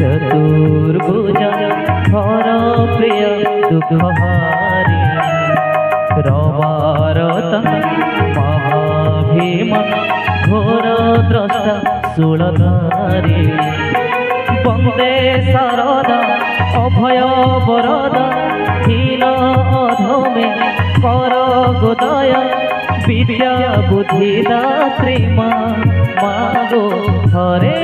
चतुर्भुजा हर प्रिय दुखहारी रवारत महाभीम घोर द्रष्टा शूलधारी वंदे शारदा अभय वरदा हीन अधमे कर गोदय विद्या बुद्धि दात्री मागो हरे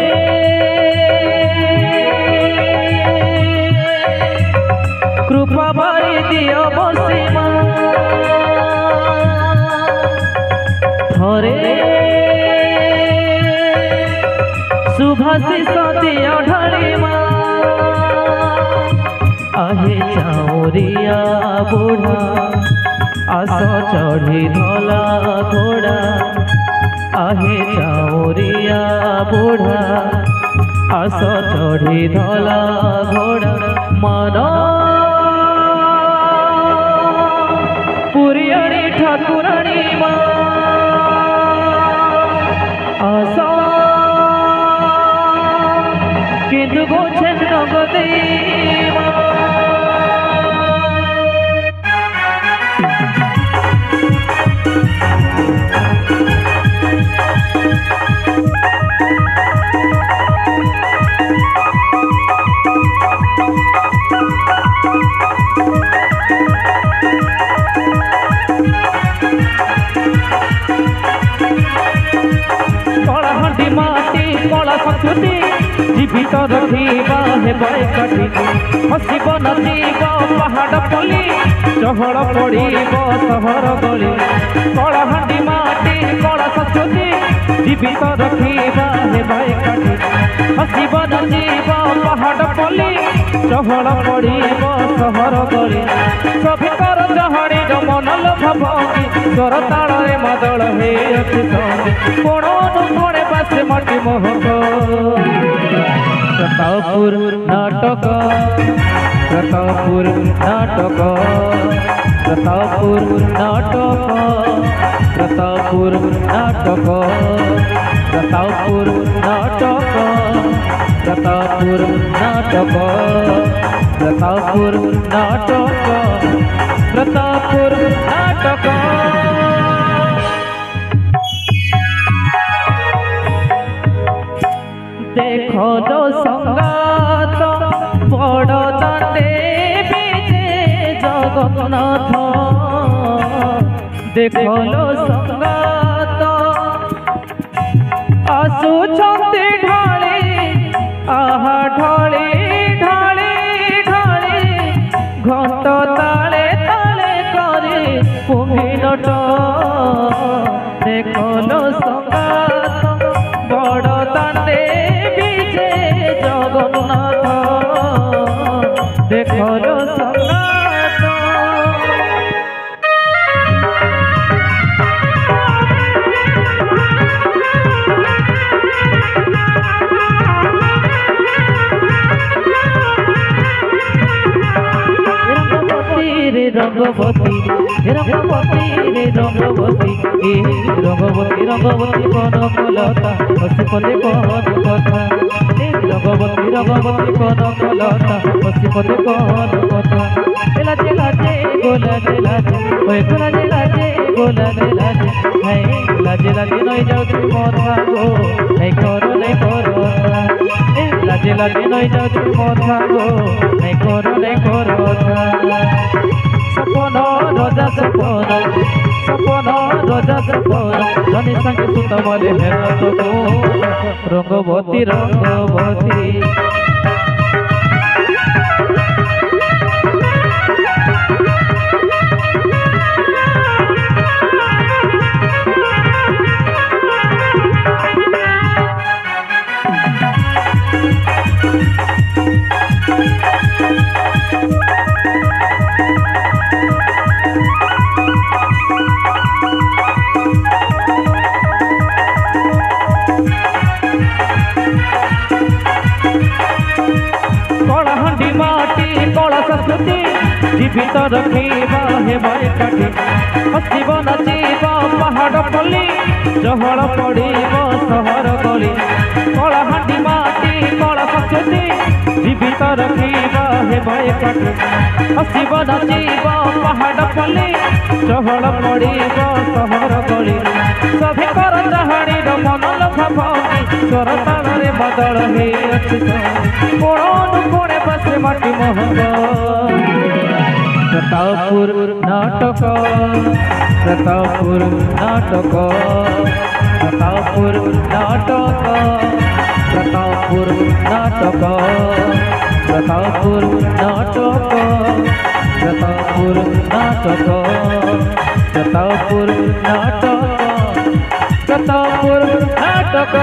कृपा भारी दियो बसीमा थरे सुभाषिष दियो ढालीमा आहे चाउरिया बुढ़ा आस चढ़ी धला घोड़ा आहे चाउरिया बुढ़ा आस चढ़ी धला घोड़ा मन पुरियाणी ठाकुराणी माँ आशा किंतु गोछे नगदी संस्कृति जीवित रखा है एकाठी हसब नाचब पहाड़ पली चहड़ पड़ सहर गली कलाहांडी माटी कला संस्कृति जीवित रखा है एकाठी हसब नाचब पहाड़ पली चहड़ पड़ सहर गली सभिकर जहाड़ी मनल भावी स्वर ताल मदल है कोण कोणे बासे माटी महक प्रतापपुर नाटक प्रतापपुर नाटक प्रतापपुर नाटक प्रतापपुर नाटक प्रतापपुर नाटक प्रतापपुर नाटक प्रतापपुर नाटक प्रतापपुर नाटक देखो लो संगात बड़ दाते विजय जगन्नाथ देखो लो संगात आसुछंती ढाली आहा ढाली ढाली ढाली घंट ताले ताले करे कुम्भी नट देखो लो संगात बड़ दाते जगन्नाथ देखो लो संगात रंगवती रंगवती रे रंगवती रंगवती रंगवती कौन कलता पशुपति कौन कथा रंगवती रंगवती कौन कलता पशुपति कौन कथा लाजे लाजे गोला जे लाजे ओए गोला जे लाजे गोला जे लाजे है लाजे लाजे नई जाऊँ मोथा गो नहीं करो नहीं करो लाजे लाजे नई जाऊँ मोथा गो नहीं करो सपन रजा सपन सपन रजा सपन धनी संगे सुत मले हेर तो रंगवती रंगवती कलाहांडी माटी कला संस्कृति जीवित रखा हे भाई काटी हसब नाचब पहाड़ पल्ली चहल पड़ब सहर गली कलाहांडी माटी कला संस्कृति जीवित रखा हे भाई काटी हसब नाचब पहाड़ पल्ली चहल पड़ब सहर गली सभी कर चाहाणी मन लखा भावी स्वर ताल बदल कोणे बसे माटी महंग प्रतापपुर नाटक प्रतापपुर नाटक प्रतापपुर नाटक प्रतापपुर नाटक प्रतापपुर नाटक प्रतापपुर नाटक प्रतापपुर नाटक प्रतापपुर नाटक